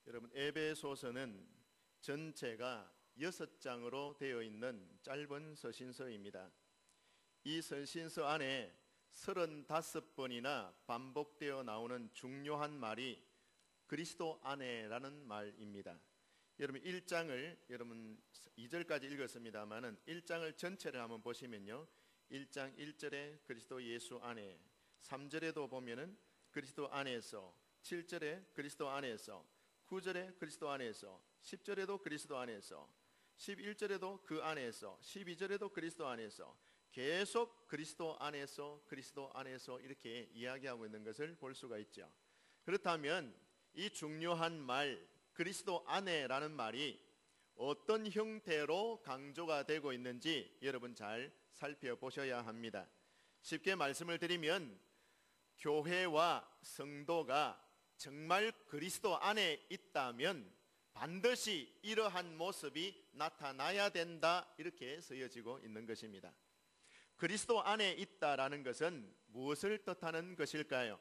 여러분, 에베소서는 전체가 6장으로 되어 있는 짧은 서신서입니다. 이 서신서 안에 35번이나 반복되어 나오는 중요한 말이 그리스도 안에라는 말입니다. 여러분 1장을 2절까지 읽었습니다만은 1장을 전체를 한번 보시면요, 1장 1절에 그리스도 예수 안에, 3절에도 보면은 그리스도 안에서, 7절에 그리스도 안에서, 9절에 그리스도 안에서, 10절에도 그리스도 안에서, 11절에도 그 안에서, 12절에도 그리스도 안에서, 계속 그리스도 안에서 이렇게 이야기하고 있는 것을 볼 수가 있죠. 그렇다면 이 중요한 말 그리스도 안에라는 말이 어떤 형태로 강조가 되고 있는지 여러분 잘 살펴보셔야 합니다. 쉽게 말씀을 드리면 교회와 성도가 정말 그리스도 안에 있다면 반드시 이러한 모습이 나타나야 된다, 이렇게 쓰여지고 있는 것입니다. 그리스도 안에 있다라는 것은 무엇을 뜻하는 것일까요?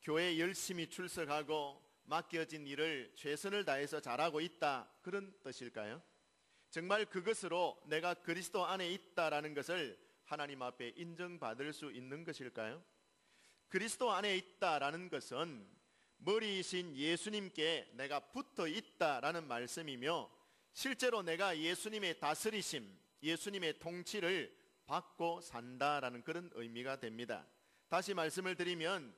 교회에 열심히 출석하고 맡겨진 일을 최선을 다해서 잘하고 있다, 그런 뜻일까요? 정말 그것으로 내가 그리스도 안에 있다라는 것을 하나님 앞에 인정받을 수 있는 것일까요? 그리스도 안에 있다라는 것은 머리이신 예수님께 내가 붙어 있다라는 말씀이며, 실제로 내가 예수님의 다스리심, 예수님의 통치를 받고 산다라는 그런 의미가 됩니다. 다시 말씀을 드리면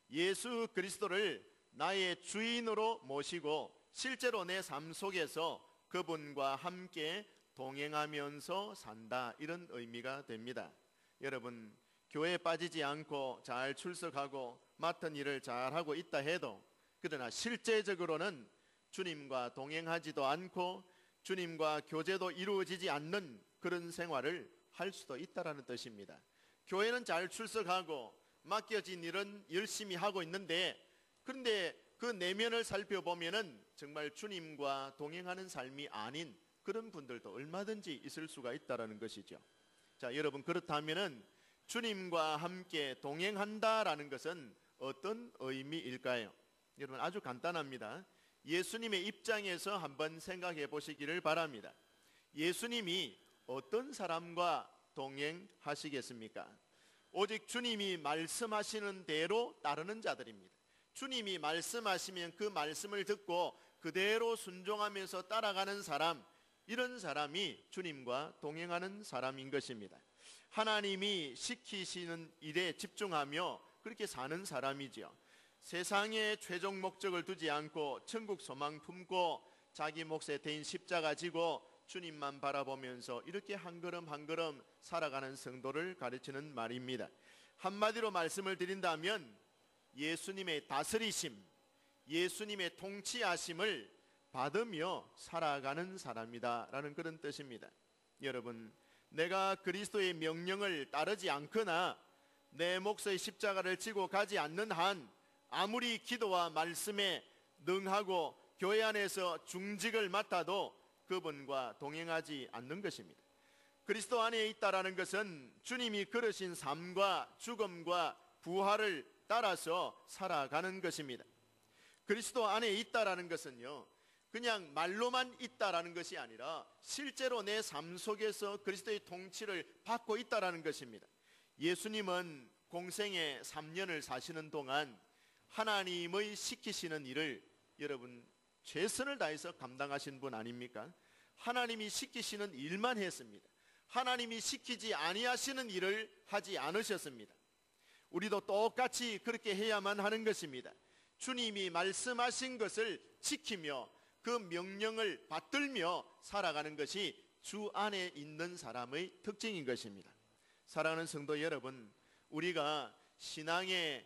예수 그리스도를 나의 주인으로 모시고 실제로 내 삶 속에서 그분과 함께 동행하면서 산다, 이런 의미가 됩니다. 여러분, 교회에 빠지지 않고 잘 출석하고 맡은 일을 잘하고 있다 해도, 그러나 실제적으로는 주님과 동행하지도 않고 주님과 교제도 이루어지지 않는 그런 생활을 할 수도 있다라는 뜻입니다. 교회는 잘 출석하고 맡겨진 일은 열심히 하고 있는데, 그런데 그 내면을 살펴보면은 정말 주님과 동행하는 삶이 아닌 그런 분들도 얼마든지 있을 수가 있다라는 것이죠. 자, 여러분, 그렇다면은 주님과 함께 동행한다라는 것은 어떤 의미일까요? 여러분, 아주 간단합니다. 예수님의 입장에서 한번 생각해 보시기를 바랍니다. 예수님이 어떤 사람과 동행하시겠습니까? 오직 주님이 말씀하시는 대로 따르는 자들입니다. 주님이 말씀하시면 그 말씀을 듣고 그대로 순종하면서 따라가는 사람, 이런 사람이 주님과 동행하는 사람인 것입니다. 하나님이 시키시는 일에 집중하며 그렇게 사는 사람이지요. 세상에 최종 목적을 두지 않고 천국 소망 품고 자기 몫에 대인 십자가 지고 주님만 바라보면서 이렇게 한 걸음 한 걸음 살아가는 성도를 가르치는 말입니다. 한마디로 말씀을 드린다면 예수님의 다스리심, 예수님의 통치하심을 받으며 살아가는 사람이다라는 그런 뜻입니다. 여러분, 내가 그리스도의 명령을 따르지 않거나 내 몫의 십자가를 지고 가지 않는 한 아무리 기도와 말씀에 능하고 교회 안에서 중직을 맡아도 그분과 동행하지 않는 것입니다. 그리스도 안에 있다라는 것은 주님이 걸으신 삶과 죽음과 부활을 따라서 살아가는 것입니다. 그리스도 안에 있다라는 것은요, 그냥 말로만 있다라는 것이 아니라 실제로 내 삶 속에서 그리스도의 통치를 받고 있다라는 것입니다. 예수님은 공생에 3년을 사시는 동안 하나님의 시키시는 일을 여러분 최선을 다해서 감당하신 분 아닙니까? 하나님이 시키시는 일만 했습니다. 하나님이 시키지 아니하시는 일을 하지 않으셨습니다. 우리도 똑같이 그렇게 해야만 하는 것입니다. 주님이 말씀하신 것을 지키며 그 명령을 받들며 살아가는 것이 주 안에 있는 사람의 특징인 것입니다. 사랑하는 성도 여러분, 우리가 신앙의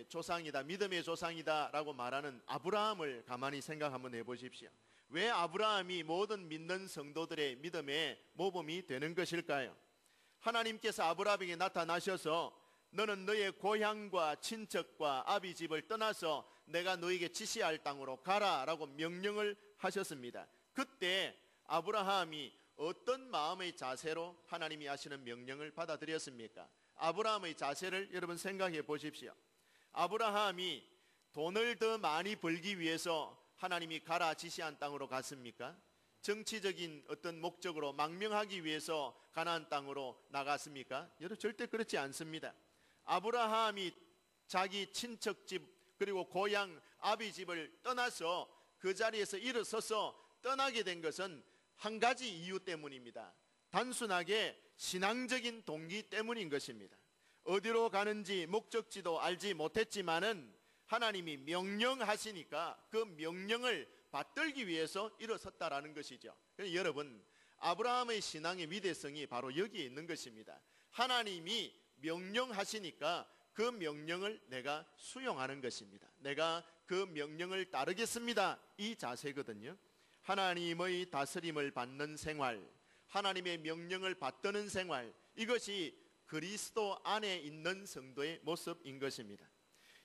조상이다, 믿음의 조상이다 라고 말하는 아브라함을 가만히 생각 한번 해보십시오. 왜 아브라함이 모든 믿는 성도들의 믿음의 모범이 되는 것일까요? 하나님께서 아브라함에게 나타나셔서 너는 너의 고향과 친척과 아비 집을 떠나서 내가 너에게 지시할 땅으로 가라 라고 명령을 하셨습니다. 그때 아브라함이 어떤 마음의 자세로 하나님이 하시는 명령을 받아들였습니까? 아브라함의 자세를 여러분 생각해 보십시오. 아브라함이 돈을 더 많이 벌기 위해서 하나님이 가라 지시한 땅으로 갔습니까? 정치적인 어떤 목적으로 망명하기 위해서 가나안 땅으로 나갔습니까? 여러분 절대 그렇지 않습니다. 아브라함이 자기 친척집 그리고 고향 아비 집을 떠나서 그 자리에서 일어서서 떠나게 된 것은 한 가지 이유 때문입니다. 단순하게 신앙적인 동기 때문인 것입니다. 어디로 가는지 목적지도 알지 못했지만은 하나님이 명령하시니까 그 명령을 받들기 위해서 일어섰다라는 것이죠. 여러분, 아브라함의 신앙의 위대성이 바로 여기에 있는 것입니다. 하나님이 명령하시니까 그 명령을 내가 수용하는 것입니다. 내가 그 명령을 따르겠습니다. 이 자세거든요. 하나님의 다스림을 받는 생활, 하나님의 명령을 받드는 생활, 이것이 그리스도 안에 있는 성도의 모습인 것입니다.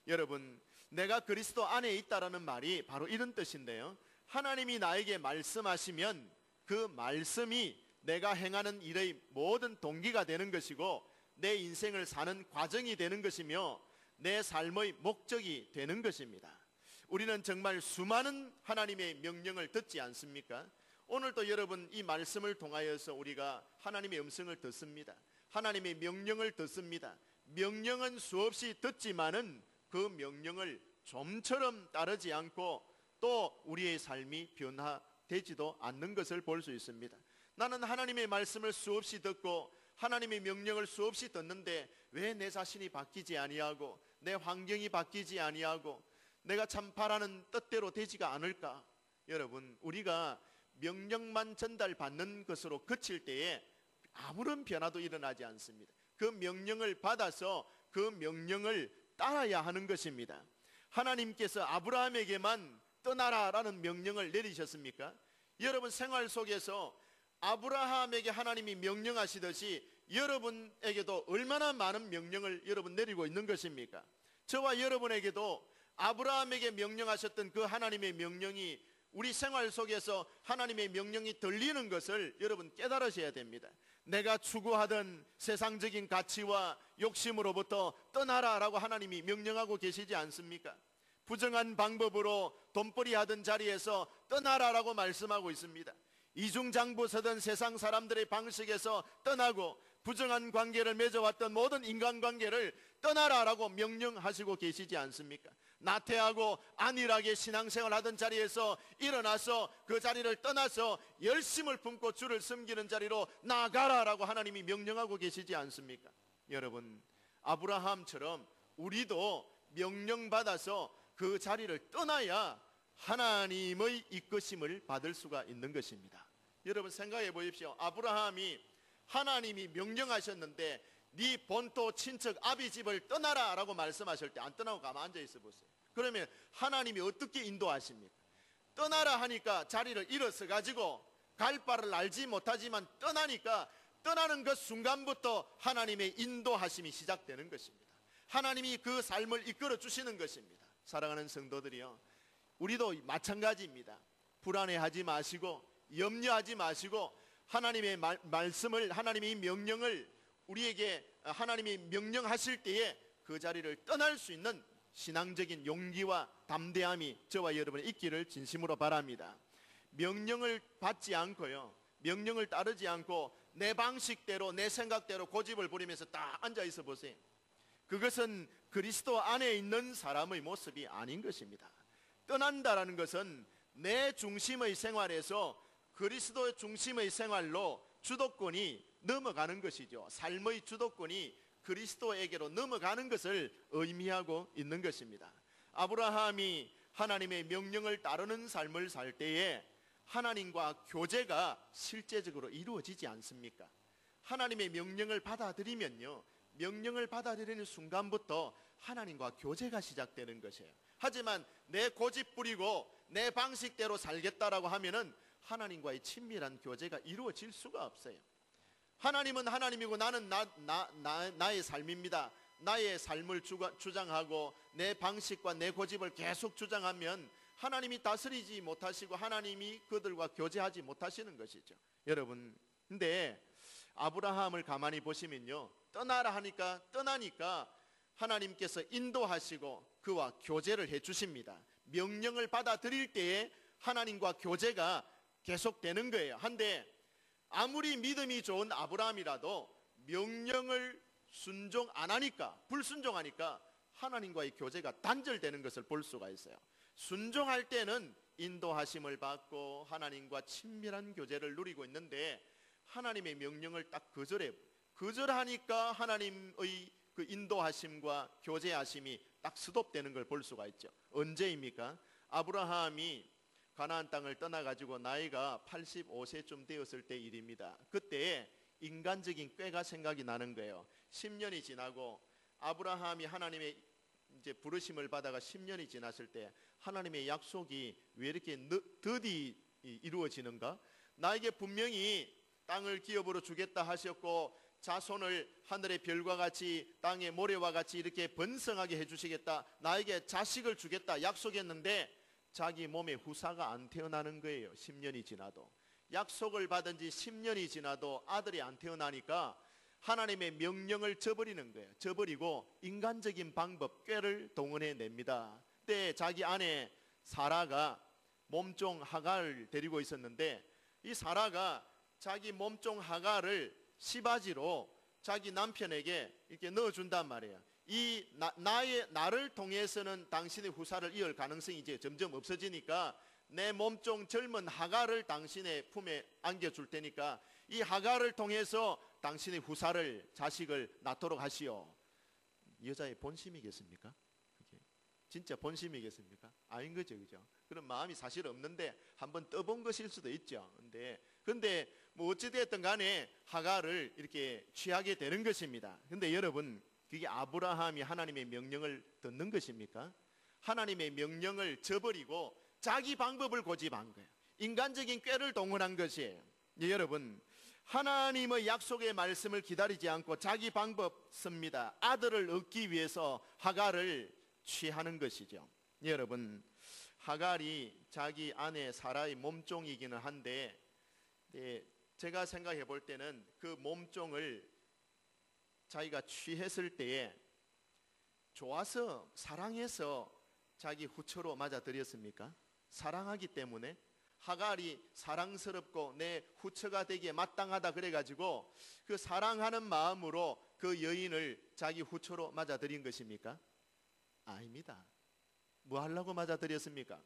여러분, 내가 그리스도 안에 있다라는 말이 바로 이런 뜻인데요. 하나님이 나에게 말씀하시면 그 말씀이 내가 행하는 일의 모든 동기가 되는 것이고 내 인생을 사는 과정이 되는 것이며 내 삶의 목적이 되는 것입니다. 우리는 정말 수많은 하나님의 명령을 듣지 않습니까? 오늘도 여러분 이 말씀을 통하여서 우리가 하나님의 음성을 듣습니다. 하나님의 명령을 듣습니다. 명령은 수없이 듣지만은 그 명령을 좀처럼 따르지 않고 또 우리의 삶이 변화되지도 않는 것을 볼 수 있습니다. 나는 하나님의 말씀을 수없이 듣고 하나님의 명령을 수없이 듣는데 왜 내 자신이 바뀌지 아니하고 내 환경이 바뀌지 아니하고 내가 참 바라는 뜻대로 되지가 않을까? 여러분, 우리가 명령만 전달받는 것으로 그칠 때에 아무런 변화도 일어나지 않습니다. 그 명령을 받아서 그 명령을 따라야 하는 것입니다. 하나님께서 아브라함에게만 떠나라라는 명령을 내리셨습니까? 여러분 생활 속에서 아브라함에게 하나님이 명령하시듯이 여러분에게도 얼마나 많은 명령을 여러분 내리고 있는 것입니까? 저와 여러분에게도 아브라함에게 명령하셨던 그 하나님의 명령이 우리 생활 속에서 하나님의 명령이 들리는 것을 여러분 깨달으셔야 됩니다. 내가 추구하던 세상적인 가치와 욕심으로부터 떠나라라고 하나님이 명령하고 계시지 않습니까? 부정한 방법으로 돈벌이 하던 자리에서 떠나라라고 말씀하고 있습니다. 이중장부 서던 세상 사람들의 방식에서 떠나고 부정한 관계를 맺어왔던 모든 인간관계를 떠나라라고 명령하시고 계시지 않습니까? 나태하고 안일하게 신앙생활 하던 자리에서 일어나서 그 자리를 떠나서 열심을 품고 주를 섬기는 자리로 나아가라라고 하나님이 명령하고 계시지 않습니까? 여러분, 아브라함처럼 우리도 명령받아서 그 자리를 떠나야 하나님의 이끄심을 받을 수가 있는 것입니다. 여러분 생각해 보십시오. 아브라함이 하나님이 명령하셨는데 네 본토 친척 아비 집을 떠나라 라고 말씀하실 때 안 떠나고 가만 앉아 있어 보세요. 그러면 하나님이 어떻게 인도하십니까? 떠나라 하니까 자리를 일어서 가지고 갈 바를 알지 못하지만 떠나니까 떠나는 그 순간부터 하나님의 인도하심이 시작되는 것입니다. 하나님이 그 삶을 이끌어 주시는 것입니다. 사랑하는 성도들이요, 우리도 마찬가지입니다. 불안해하지 마시고 염려하지 마시고 하나님의 말씀을, 하나님의 명령을 우리에게 하나님이 명령하실 때에 그 자리를 떠날 수 있는 신앙적인 용기와 담대함이 저와 여러분의 있기를 진심으로 바랍니다. 명령을 받지 않고요, 명령을 따르지 않고 내 방식대로 내 생각대로 고집을 부리면서 딱 앉아 있어 보세요. 그것은 그리스도 안에 있는 사람의 모습이 아닌 것입니다. 떠난다라는 것은 내 중심의 생활에서 그리스도 중심의 생활로 주도권이 넘어가는 것이죠. 삶의 주도권이 그리스도에게로 넘어가는 것을 의미하고 있는 것입니다. 아브라함이 하나님의 명령을 따르는 삶을 살 때에 하나님과 교제가 실제적으로 이루어지지 않습니까? 하나님의 명령을 받아들이면요, 명령을 받아들이는 순간부터 하나님과 교제가 시작되는 것이에요. 하지만 내 고집 부리고 내 방식대로 살겠다라고 하면은 하나님과의 친밀한 교제가 이루어질 수가 없어요. 하나님은 하나님이고 나는 나의 삶입니다. 나의 삶을 주장하고 내 방식과 내 고집을 계속 주장하면 하나님이 다스리지 못하시고 하나님이 그들과 교제하지 못하시는 것이죠. 여러분, 근데 아브라함을 가만히 보시면요, 떠나라 하니까 떠나니까 하나님께서 인도하시고 그와 교제를 해 주십니다. 명령을 받아들일 때에 하나님과 교제가 계속되는 거예요. 한데 아무리 믿음이 좋은 아브라함이라도 명령을 순종 안 하니까, 불순종하니까 하나님과의 교제가 단절되는 것을 볼 수가 있어요. 순종할 때는 인도하심을 받고 하나님과 친밀한 교제를 누리고 있는데 하나님의 명령을 딱 거절하니까 하나님의 그 인도하심과 교제하심이 딱 스톱되는 걸 볼 수가 있죠. 언제입니까? 아브라함이 가나안 땅을 떠나가지고 나이가 85세쯤 되었을 때 일입니다. 그때 인간적인 꾀가 생각이 나는 거예요. 10년이 지나고 아브라함이 하나님의 이제 부르심을 받아가 10년이 지났을 때 하나님의 약속이 왜 이렇게 더디 이루어지는가? 나에게 분명히 땅을 기업으로 주겠다 하셨고 자손을 하늘의 별과 같이 땅의 모래와 같이 이렇게 번성하게 해주시겠다, 나에게 자식을 주겠다 약속했는데 자기 몸에 후사가 안 태어나는 거예요. 10년이 지나도. 약속을 받은 지 10년이 지나도 아들이 안 태어나니까 하나님의 명령을 저버리는 거예요. 저버리고 인간적인 방법, 꾀를 동원해 냅니다. 그때 자기 아내 사라가 몸종 하갈을 데리고 있었는데 이 사라가 자기 몸종 하갈을 시바지로 자기 남편에게 이렇게 넣어준단 말이에요. 나를 통해서는 당신의 후사를 이을 가능성이 이제 점점 없어지니까 내 몸종 젊은 하갈을 당신의 품에 안겨줄 테니까 이 하갈을 통해서 당신의 후사를, 자식을 낳도록 하시오. 여자의 본심이겠습니까? 그게 진짜 본심이겠습니까? 아닌 거죠, 그죠? 그런 마음이 사실 없는데 한번 떠본 것일 수도 있죠. 근데 뭐 어찌되었든 간에 하갈을 이렇게 취하게 되는 것입니다. 근데 여러분, 그게 아브라함이 하나님의 명령을 듣는 것입니까? 하나님의 명령을 저버리고 자기 방법을 고집한 거예요. 인간적인 꾀를 동원한 것이에요. 여러분, 하나님의 약속의 말씀을 기다리지 않고 자기 방법 씁니다. 아들을 얻기 위해서 하갈을 취하는 것이죠. 여러분, 하갈이 자기 아내 사라의 몸종이기는 한데 제가 생각해 볼 때는 그 몸종을 자기가 취했을 때에 좋아서 사랑해서 자기 후처로 맞아들였습니까? 사랑하기 때문에 하갈이 사랑스럽고 내 후처가 되기에 마땅하다 그래가지고 그 사랑하는 마음으로 그 여인을 자기 후처로 맞아들인 것입니까? 아닙니다. 뭐 하려고 맞아들였습니까?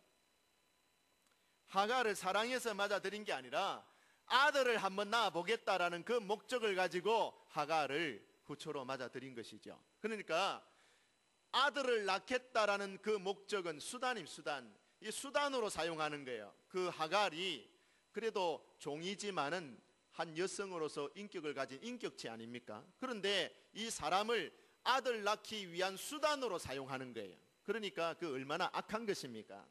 하갈을 사랑해서 맞아들인 게 아니라 아들을 한번 낳아보겠다라는 그 목적을 가지고 하갈을 후처로 맞아들인 것이죠. 그러니까 아들을 낳겠다라는 그 목적은 수단입니다. 수단. 이 수단으로 사용하는 거예요. 그 하갈이 그래도 종이지만은 한 여성으로서 인격을 가진 인격체 아닙니까? 그런데 이 사람을 아들 낳기 위한 수단으로 사용하는 거예요. 그러니까 그 얼마나 악한 것입니까?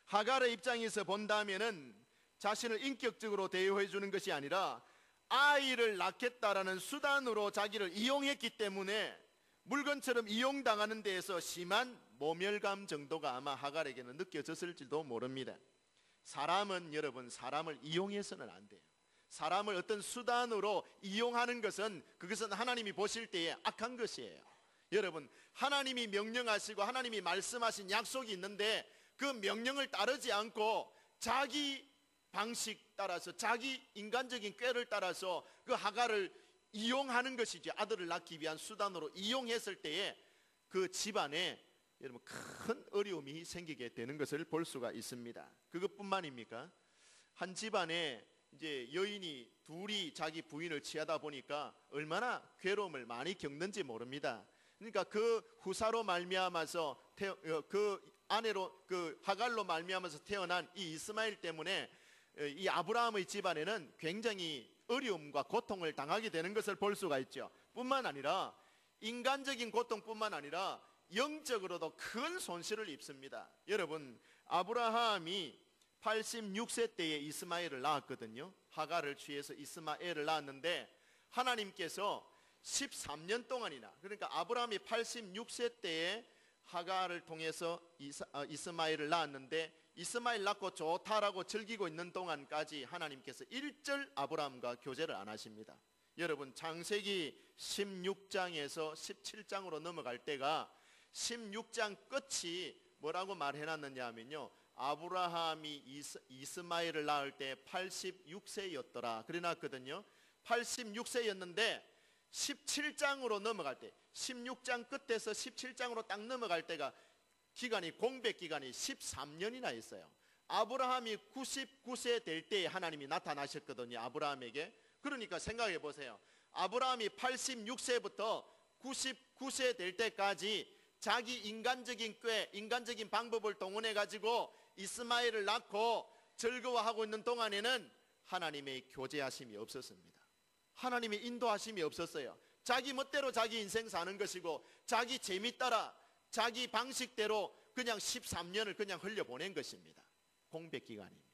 하갈의 입장에서 본다면은 자신을 인격적으로 대우해 주는 것이 아니라 아이를 낳겠다라는 수단으로 자기를 이용했기 때문에 물건처럼 이용당하는 데에서 심한 모멸감 정도가 아마 하갈에게는 느껴졌을지도 모릅니다. 사람은 여러분, 사람을 이용해서는 안 돼요. 사람을 어떤 수단으로 이용하는 것은 그것은 하나님이 보실 때에 악한 것이에요. 여러분, 하나님이 명령하시고 하나님이 말씀하신 약속이 있는데 그 명령을 따르지 않고 자기 방식 따라서 자기 인간적인 꾀를 따라서 그 하갈을 이용하는 것이지, 아들을 낳기 위한 수단으로 이용했을 때에 그 집안에 여러분 큰 어려움이 생기게 되는 것을 볼 수가 있습니다. 그것뿐만입니까? 한 집안에 이제 여인이 둘이 자기 부인을 취하다 보니까 얼마나 괴로움을 많이 겪는지 모릅니다. 그러니까 그 후사로 말미암아서 그 아내로 그 하갈로 말미암아서 태어난 이 이스마엘 때문에 이 아브라함의 집안에는 굉장히 어려움과 고통을 당하게 되는 것을 볼 수가 있죠. 뿐만 아니라 인간적인 고통뿐만 아니라 영적으로도 큰 손실을 입습니다. 여러분, 아브라함이 86세 때에 이스마엘을 낳았거든요. 하갈을 취해서 이스마엘을 낳았는데 하나님께서 13년 동안이나, 그러니까 아브라함이 86세 때에 하갈을 통해서 이스마엘을 낳았는데 이스마엘 낳고 좋다라고 즐기고 있는 동안까지 하나님께서 일절 아브라함과 교제를 안 하십니다. 여러분, 창세기 16장에서 17장으로 넘어갈 때가 16장 끝이 뭐라고 말해놨느냐 하면요, 아브라함이 이스마엘을 낳을 때 86세였더라 그래놨거든요. 86세였는데 17장으로 넘어갈 때, 16장 끝에서 17장으로 딱 넘어갈 때가 공백 기간이 13년이나 있어요. 아브라함이 99세 될 때에 하나님이 나타나셨거든요, 아브라함에게. 그러니까 생각해 보세요. 아브라함이 86세부터 99세 될 때까지 자기 인간적인 방법을 동원해 가지고 이스마엘을 낳고 즐거워하고 있는 동안에는 하나님의 교제하심이 없었습니다. 하나님의 인도하심이 없었어요. 자기 멋대로 자기 인생 사는 것이고 자기 재미 따라 자기 방식대로 그냥 13년을 그냥 흘려보낸 것입니다. 공백기간입니다.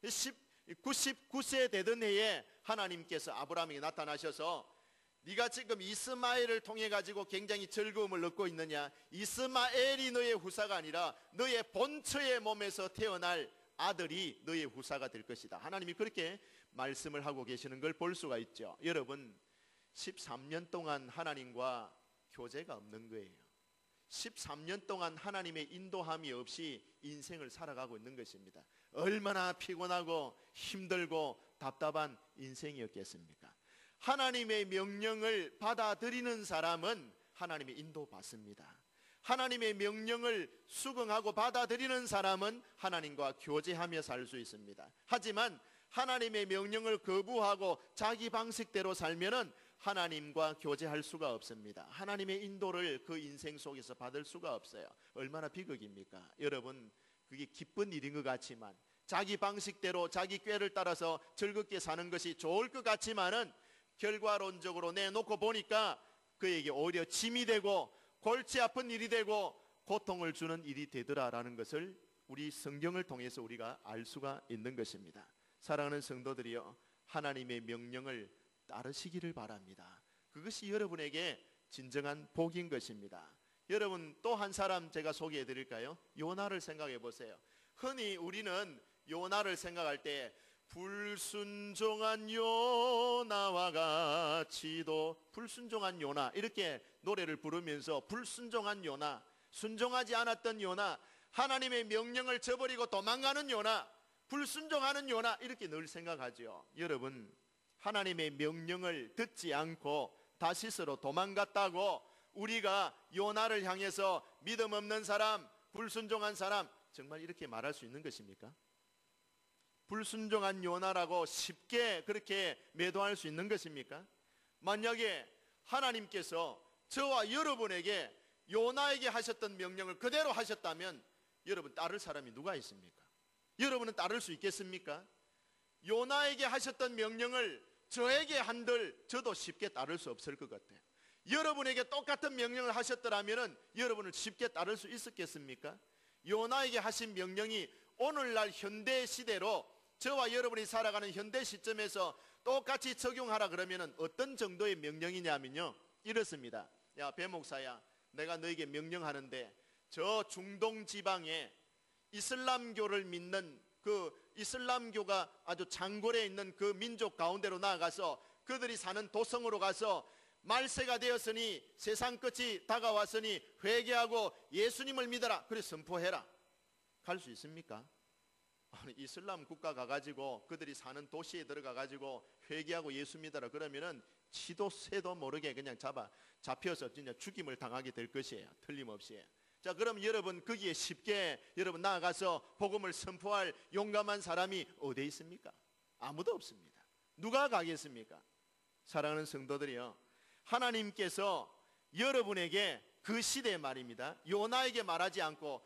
99세 되던 해에 하나님께서 아브라함에게 나타나셔서 네가 지금 이스마엘을 통해 가지고 굉장히 즐거움을 얻고 있느냐, 이스마엘이 너의 후사가 아니라 너의 본처의 몸에서 태어날 아들이 너의 후사가 될 것이다. 하나님이 그렇게 말씀을 하고 계시는 걸 볼 수가 있죠. 여러분, 13년 동안 하나님과 교제가 없는 거예요. 13년 동안 하나님의 인도함이 없이 인생을 살아가고 있는 것입니다. 얼마나 피곤하고 힘들고 답답한 인생이었겠습니까? 하나님의 명령을 받아들이는 사람은 하나님의 인도 받습니다. 하나님의 명령을 수긍하고 받아들이는 사람은 하나님과 교제하며 살 수 있습니다. 하지만 하나님의 명령을 거부하고 자기 방식대로 살면은 하나님과 교제할 수가 없습니다. 하나님의 인도를 그 인생 속에서 받을 수가 없어요. 얼마나 비극입니까? 여러분, 그게 기쁜 일인 것 같지만, 자기 방식대로 자기 꾀를 따라서 즐겁게 사는 것이 좋을 것 같지만은 결과론적으로 내놓고 보니까 그에게 오히려 짐이 되고 골치 아픈 일이 되고 고통을 주는 일이 되더라라는 것을 우리 성경을 통해서 우리가 알 수가 있는 것입니다. 사랑하는 성도들이여, 하나님의 명령을 따르시기를 바랍니다. 그것이 여러분에게 진정한 복인 것입니다. 여러분, 또 한 사람 제가 소개해 드릴까요? 요나를 생각해 보세요. 흔히 우리는 요나를 생각할 때 불순종한 요나와 같이도, 불순종한 요나 이렇게 노래를 부르면서 불순종한 요나, 순종하지 않았던 요나, 하나님의 명령을 저버리고 도망가는 요나, 불순종하는 요나 이렇게 늘 생각하죠. 여러분, 하나님의 명령을 듣지 않고 다시스로 도망갔다고 우리가 요나를 향해서 믿음 없는 사람, 불순종한 사람, 정말 이렇게 말할 수 있는 것입니까? 불순종한 요나라고 쉽게 그렇게 매도할 수 있는 것입니까? 만약에 하나님께서 저와 여러분에게 요나에게 하셨던 명령을 그대로 하셨다면 여러분, 따를 사람이 누가 있습니까? 여러분은 따를 수 있겠습니까? 요나에게 하셨던 명령을 저에게 한들 저도 쉽게 따를 수 없을 것 같아요. 여러분에게 똑같은 명령을 하셨더라면 여러분을 쉽게 따를 수 있었겠습니까? 요나에게 하신 명령이 오늘날 현대 시대로 저와 여러분이 살아가는 현대 시점에서 똑같이 적용하라 그러면 어떤 정도의 명령이냐면요, 이렇습니다. 야, 배 목사야, 내가 너에게 명령하는데 저 중동 지방에 이슬람교를 믿는 그 이슬람교가 아주 장골에 있는 그 민족 가운데로 나아가서 그들이 사는 도성으로 가서 말세가 되었으니 세상 끝이 다가왔으니 회개하고 예수님을 믿어라, 그래 선포해라. 갈 수 있습니까? 아니, 이슬람 국가 가가지고 그들이 사는 도시에 들어가가지고 회개하고 예수 믿어라 그러면은 치도 새도 모르게 그냥 잡혀서 진짜 죽임을 당하게 될 것이에요. 틀림없이. 자, 그럼 여러분, 거기에 쉽게 여러분 나아가서 복음을 선포할 용감한 사람이 어디에 있습니까? 아무도 없습니다. 누가 가겠습니까? 사랑하는 성도들이요, 하나님께서 여러분에게 그 시대에 말입니다, 요나에게 말하지 않고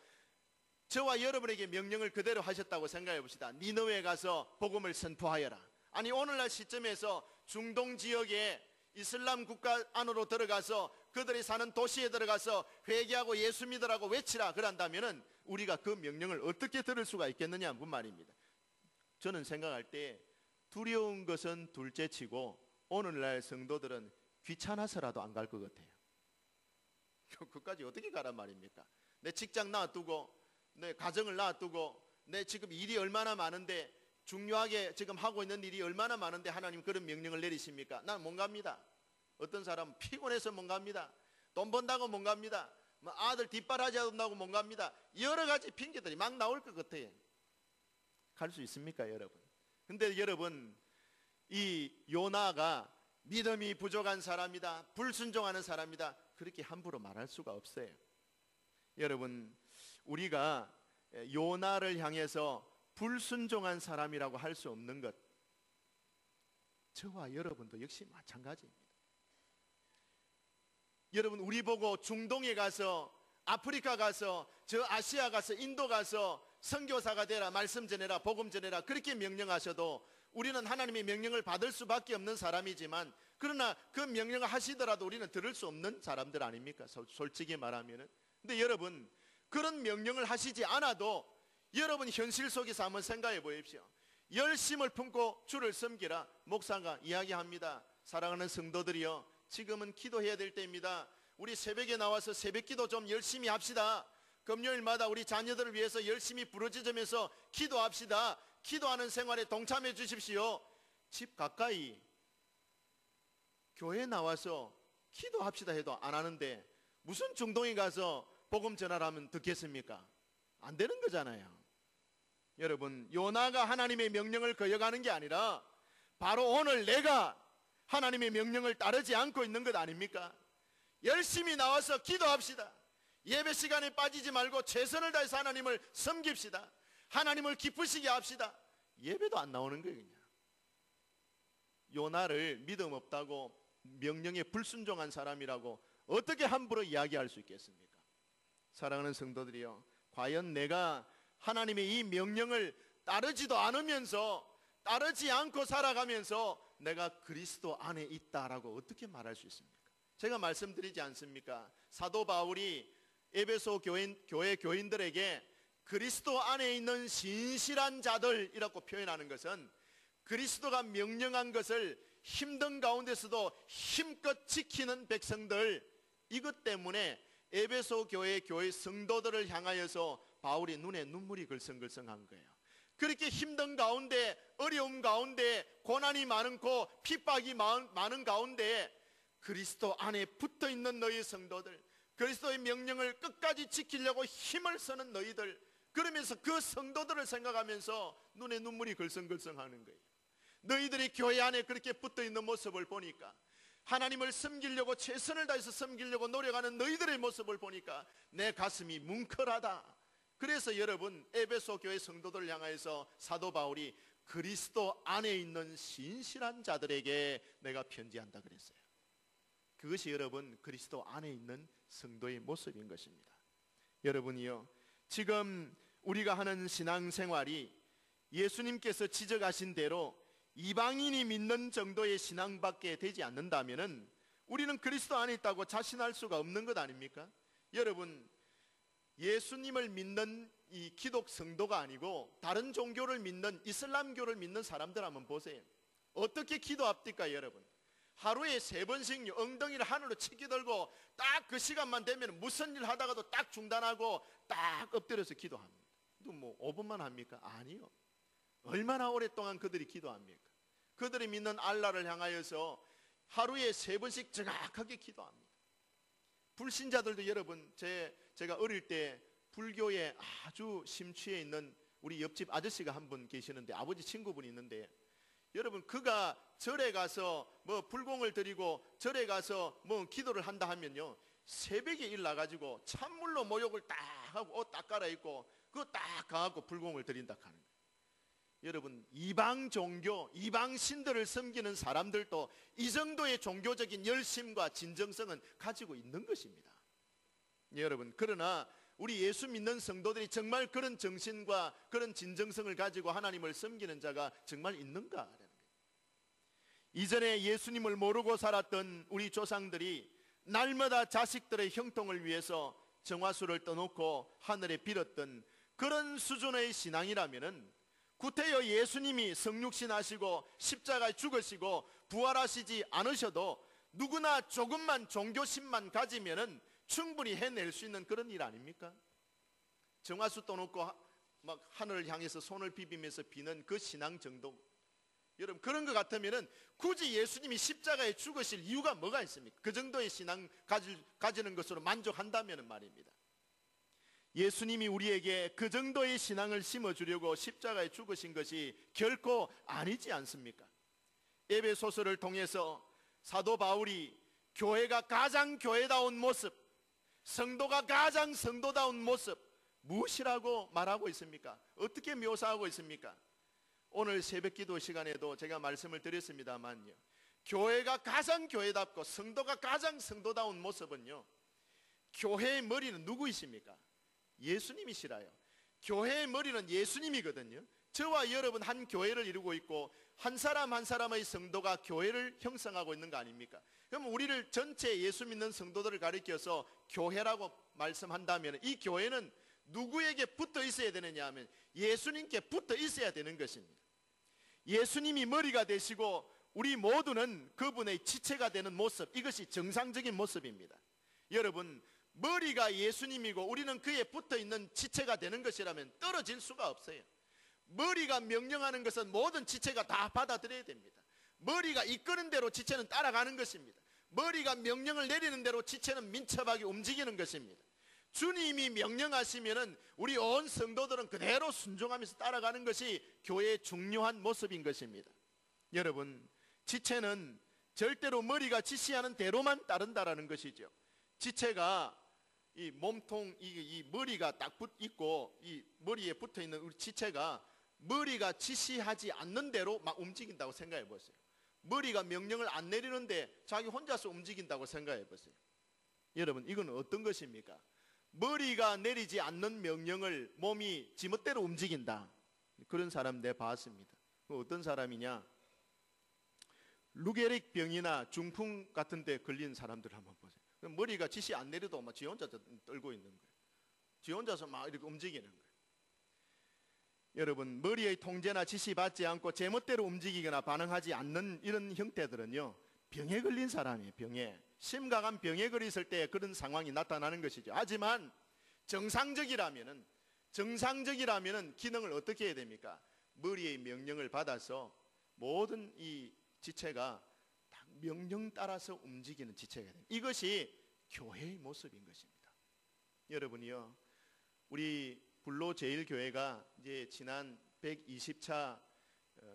저와 여러분에게 명령을 그대로 하셨다고 생각해 봅시다. 니느웨에 가서 복음을 선포하여라. 아니, 오늘날 시점에서 중동 지역에 이슬람 국가 안으로 들어가서 그들이 사는 도시에 들어가서 회개하고 예수 믿으라고 외치라 그런다면은 우리가 그 명령을 어떻게 들을 수가 있겠느냐 그 말입니다. 저는 생각할 때 두려운 것은 둘째치고 오늘날 성도들은 귀찮아서라도 안 갈 것 같아요. 그까지 어떻게 가란 말입니까? 내 직장 놔두고 내 가정을 놔두고 내 지금 일이 얼마나 많은데, 중요하게 지금 하고 있는 일이 얼마나 많은데 하나님 그런 명령을 내리십니까? 난 못 갑니다. 어떤 사람은 피곤해서 못 갑니다. 돈 번다고 못 갑니다. 뭐 아들 뒷바라지 한다고 못 갑니다. 여러 가지 핑계들이 막 나올 것 같아요. 갈 수 있습니까, 여러분? 근데 여러분, 이 요나가 믿음이 부족한 사람이다, 불순종하는 사람이다, 그렇게 함부로 말할 수가 없어요. 여러분, 우리가 요나를 향해서 불순종한 사람이라고 할 수 없는 것, 저와 여러분도 역시 마찬가지입니다. 여러분, 우리 보고 중동에 가서, 아프리카 가서, 저 아시아 가서, 인도 가서 선교사가 되라, 말씀 전해라, 복음 전해라, 그렇게 명령하셔도 우리는 하나님의 명령을 받을 수밖에 없는 사람이지만, 그러나 그 명령을 하시더라도 우리는 들을 수 없는 사람들 아닙니까? 솔직히 말하면은. 근데 여러분, 그런 명령을 하시지 않아도 여러분 현실 속에서 한번 생각해 보십시오. 열심을 품고 주를 섬기라. 목사가 이야기합니다. 사랑하는 성도들이여, 지금은 기도해야 될 때입니다. 우리 새벽에 나와서 새벽기도 좀 열심히 합시다. 금요일마다 우리 자녀들을 위해서 열심히 부르짖으면서 기도합시다. 기도하는 생활에 동참해 주십시오. 집 가까이 교회 나와서 기도합시다 해도 안 하는데 무슨 중동에 가서 복음 전하라면 듣겠습니까? 안 되는 거잖아요. 여러분, 요나가 하나님의 명령을 거역하는 게 아니라 바로 오늘 내가 하나님의 명령을 따르지 않고 있는 것 아닙니까? 열심히 나와서 기도합시다. 예배 시간에 빠지지 말고 최선을 다해서 하나님을 섬깁시다. 하나님을 기쁘시게 합시다. 예배도 안 나오는 거예요. 그냥 요나를 믿음 없다고, 명령에 불순종한 사람이라고 어떻게 함부로 이야기할 수 있겠습니까? 사랑하는 성도들이여, 과연 내가 하나님의 이 명령을 따르지도 않으면서, 따르지 않고 살아가면서 내가 그리스도 안에 있다라고 어떻게 말할 수 있습니까? 제가 말씀드리지 않습니까? 사도 바울이 에베소 교회 교인들에게 그리스도 안에 있는 신실한 자들이라고 표현하는 것은, 그리스도가 명령한 것을 힘든 가운데서도 힘껏 지키는 백성들, 이것 때문에 에베소 교회 성도들을 향하여서 바울이 눈에 눈물이 글썽글썽한 거예요. 그렇게 힘든 가운데, 어려움 가운데, 고난이 많고 핍박이 많은 가운데 그리스도 안에 붙어있는 너희 성도들, 그리스도의 명령을 끝까지 지키려고 힘을 쓰는 너희들, 그러면서 그 성도들을 생각하면서 눈에 눈물이 글썽글썽하는 거예요. 너희들이 교회 안에 그렇게 붙어있는 모습을 보니까, 하나님을 섬기려고 최선을 다해서 섬기려고 노력하는 너희들의 모습을 보니까 내 가슴이 뭉클하다. 그래서 여러분, 에베소 교회 성도들을 향하여서 사도 바울이 그리스도 안에 있는 신실한 자들에게 내가 편지한다 그랬어요. 그것이 여러분 그리스도 안에 있는 성도의 모습인 것입니다. 여러분이요, 지금 우리가 하는 신앙생활이 예수님께서 지적하신 대로 이방인이 믿는 정도의 신앙밖에 되지 않는다면 우리는 그리스도 안에 있다고 자신할 수가 없는 것 아닙니까? 여러분, 예수님을 믿는 이 기독 성도가 아니고 다른 종교를 믿는, 이슬람교를 믿는 사람들 한번 보세요. 어떻게 기도합니까 여러분? 하루에 3번씩 엉덩이를 하늘로 치기 들고 딱 그 시간만 되면 무슨 일 하다가도 딱 중단하고 딱 엎드려서 기도합니다. 또 뭐 5분만 합니까? 아니요. 얼마나 오랫동안 그들이 기도합니까? 그들이 믿는 알라를 향하여서 하루에 3번씩 정확하게 기도합니다. 불신자들도 여러분, 제가 어릴 때 불교에 아주 심취해 있는 우리 옆집 아저씨가 한 분 계시는데, 아버지 친구분이 있는데, 여러분 그가 절에 가서 뭐 불공을 드리고 절에 가서 뭐 기도를 한다 하면요, 새벽에 일나가지고 찬물로 모욕을 딱 하고 옷 딱 갈아입고 그거 딱 가갖고 불공을 드린다 하는 거예요. 여러분, 이방 종교, 이방 신들을 섬기는 사람들도 이 정도의 종교적인 열심과 진정성은 가지고 있는 것입니다. 여러분, 그러나 우리 예수 믿는 성도들이 정말 그런 정신과 그런 진정성을 가지고 하나님을 섬기는 자가 정말 있는가? 이전에 예수님을 모르고 살았던 우리 조상들이 날마다 자식들의 형통을 위해서 정화수를 떠놓고 하늘에 빌었던 그런 수준의 신앙이라면은, 구태여 예수님이 성육신 하시고 십자가에 죽으시고 부활하시지 않으셔도 누구나 조금만 종교심만 가지면은 충분히 해낼 수 있는 그런 일 아닙니까? 정화수 떠놓고 막 하늘을 향해서 손을 비비면서 비는 그 신앙 정도, 여러분, 그런 것 같으면은 굳이 예수님이 십자가에 죽으실 이유가 뭐가 있습니까? 그 정도의 신앙 가지는 것으로 만족한다면 말입니다. 예수님이 우리에게 그 정도의 신앙을 심어주려고 십자가에 죽으신 것이 결코 아니지 않습니까? 에베소서를 통해서 사도 바울이 교회가 가장 교회다운 모습, 성도가 가장 성도다운 모습, 무엇이라고 말하고 있습니까? 어떻게 묘사하고 있습니까? 오늘 새벽기도 시간에도 제가 말씀을 드렸습니다만요, 교회가 가장 교회답고 성도가 가장 성도다운 모습은요, 교회의 머리는 누구이십니까? 예수님이시라요. 교회의 머리는 예수님이거든요. 저와 여러분 한 교회를 이루고 있고 한 사람 한 사람의 성도가 교회를 형성하고 있는 거 아닙니까? 그럼 우리를 전체 예수 믿는 성도들을 가리켜서 교회라고 말씀한다면 이 교회는 누구에게 붙어 있어야 되느냐 하면 예수님께 붙어 있어야 되는 것입니다. 예수님이 머리가 되시고 우리 모두는 그분의 지체가 되는 모습, 이것이 정상적인 모습입니다. 여러분, 머리가 예수님이고 우리는 그에 붙어 있는 지체가 되는 것이라면 떨어질 수가 없어요. 머리가 명령하는 것은 모든 지체가 다 받아들여야 됩니다. 머리가 이끄는 대로 지체는 따라가는 것입니다. 머리가 명령을 내리는 대로 지체는 민첩하게 움직이는 것입니다. 주님이 명령하시면은 우리 온 성도들은 그대로 순종하면서 따라가는 것이 교회의 중요한 모습인 것입니다. 여러분, 지체는 절대로 머리가 지시하는 대로만 따른다라는 것이죠. 지체가 이 몸통, 이 머리가 딱 있고 이 머리에 붙어 있는 우리 지체가 머리가 지시하지 않는 대로 막 움직인다고 생각해 보세요. 머리가 명령을 안 내리는데 자기 혼자서 움직인다고 생각해 보세요. 여러분, 이건 어떤 것입니까? 머리가 내리지 않는 명령을 몸이 지멋대로 움직인다. 그런 사람 내가 봤습니다. 어떤 사람이냐? 루게릭 병이나 중풍 같은 데 걸린 사람들 한번 보세요. 머리가 지시 안 내려도 막 지 혼자 떨고 있는 거예요. 지 혼자서 막 이렇게 움직이는 거예요. 여러분, 머리의 통제나 지시 받지 않고 제멋대로 움직이거나 반응하지 않는 이런 형태들은요, 병에 걸린 사람이에요. 병에, 심각한 병에 걸렸을 때 그런 상황이 나타나는 것이죠. 하지만 정상적이라면은 기능을 어떻게 해야 됩니까? 머리의 명령을 받아서 모든 이 지체가 딱 명령 따라서 움직이는 지체가 됩니다. 이것이 교회의 모습인 것입니다. 여러분이요, 우리 불로 제일교회가 이제 지난 120차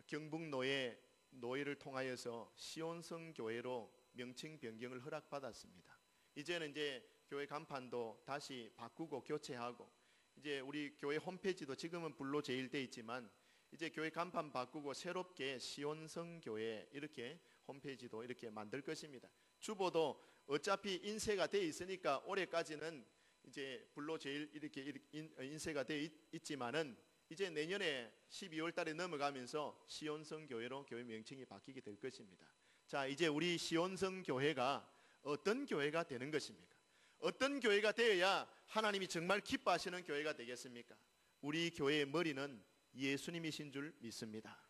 경북노회를 통하여서 시온성 교회로 명칭 변경을 허락받았습니다. 이제는 이제 교회 간판도 다시 바꾸고 교체하고, 이제 우리 교회 홈페이지도 지금은 불로 제일 돼 있지만 이제 교회 간판 바꾸고 새롭게 시온성 교회 이렇게 홈페이지도 이렇게 만들 것입니다. 주보도 어차피 인쇄가 돼 있으니까 올해까지는 이제 불로 제일 이렇게 인쇄가 돼 있지만은 이제 내년에 12월 달에 넘어가면서 시온성 교회로 교회 명칭이 바뀌게 될 것입니다. 자, 이제 우리 시온성 교회가 어떤 교회가 되는 것입니까? 어떤 교회가 되어야 하나님이 정말 기뻐하시는 교회가 되겠습니까? 우리 교회의 머리는 예수님이신 줄 믿습니다.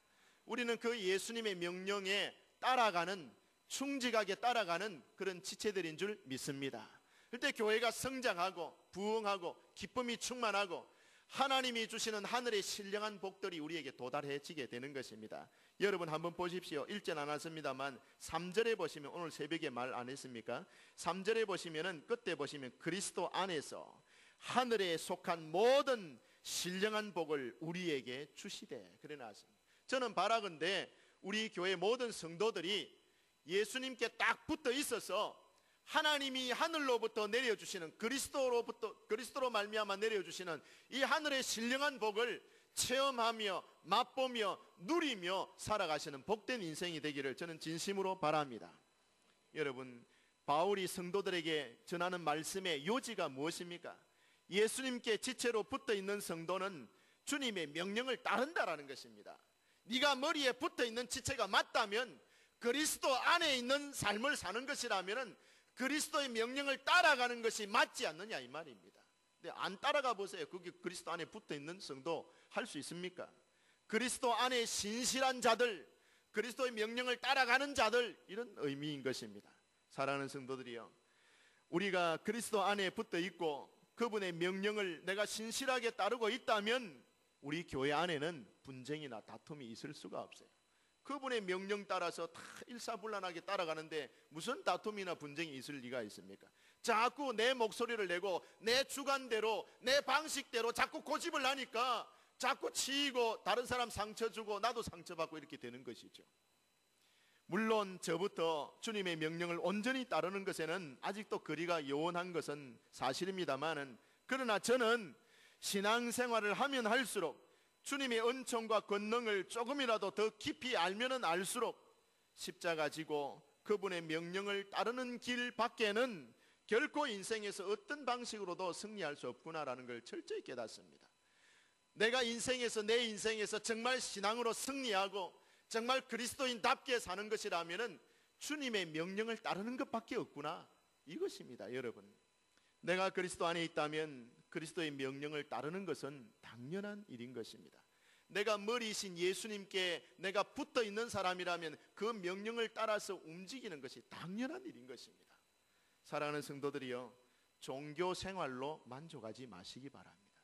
우리는 그 예수님의 명령에 따라가는, 충직하게 따라가는 그런 지체들인 줄 믿습니다. 그때 교회가 성장하고 부흥하고 기쁨이 충만하고 하나님이 주시는 하늘의 신령한 복들이 우리에게 도달해지게 되는 것입니다. 여러분 한번 보십시오. 읽진 않았습니다만 3절에 보시면, 오늘 새벽에 말 안 했습니까? 3절에 보시면은 끝에 보시면 그리스도 안에서 하늘에 속한 모든 신령한 복을 우리에게 주시되 그래 나왔습니다. 저는 바라건대 우리 교회 모든 성도들이 예수님께 딱 붙어 있어서 하나님이 하늘로부터 내려주시는 그리스도로 말미암아 내려주시는 이 하늘의 신령한 복을 체험하며 맛보며 누리며 살아가시는 복된 인생이 되기를 저는 진심으로 바랍니다. 여러분, 바울이 성도들에게 전하는 말씀의 요지가 무엇입니까? 예수님께 지체로 붙어 있는 성도는 주님의 명령을 따른다라는 것입니다. 네가 머리에 붙어 있는 지체가 맞다면, 그리스도 안에 있는 삶을 사는 것이라면 그리스도의 명령을 따라가는 것이 맞지 않느냐 이 말입니다. 근데 안 따라가 보세요. 그게 그리스도 안에 붙어 있는 성도 할 수 있습니까? 그리스도 안에 신실한 자들, 그리스도의 명령을 따라가는 자들, 이런 의미인 것입니다. 사랑하는 성도들이요, 우리가 그리스도 안에 붙어 있고 그분의 명령을 내가 신실하게 따르고 있다면 우리 교회 안에는 분쟁이나 다툼이 있을 수가 없어요. 그분의 명령 따라서 다 일사불란하게 따라가는데 무슨 다툼이나 분쟁이 있을 리가 있습니까? 자꾸 내 목소리를 내고 내 주관대로 내 방식대로 자꾸 고집을 하니까 자꾸 치이고 다른 사람 상처 주고 나도 상처받고 이렇게 되는 것이죠. 물론 저부터 주님의 명령을 온전히 따르는 것에는 아직도 거리가 요원한 것은 사실입니다만은, 그러나 저는 신앙생활을 하면 할수록 주님의 은총과 권능을 조금이라도 더 깊이 알면은 알수록 십자가 지고 그분의 명령을 따르는 길 밖에는 결코 인생에서 어떤 방식으로도 승리할 수 없구나라는 걸 철저히 깨닫습니다. 내가 내 인생에서 정말 신앙으로 승리하고 정말 그리스도인답게 사는 것이라면은 주님의 명령을 따르는 것밖에 없구나, 이것입니다. 여러분, 내가 그리스도 안에 있다면 그리스도의 명령을 따르는 것은 당연한 일인 것입니다. 내가 머리이신 예수님께 내가 붙어 있는 사람이라면 그 명령을 따라서 움직이는 것이 당연한 일인 것입니다. 사랑하는 성도들이여, 종교 생활로 만족하지 마시기 바랍니다.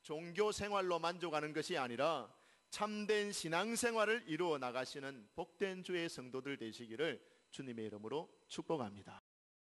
종교 생활로 만족하는 것이 아니라 참된 신앙생활을 이루어 나가시는 복된 주의 성도들 되시기를 주님의 이름으로 축복합니다.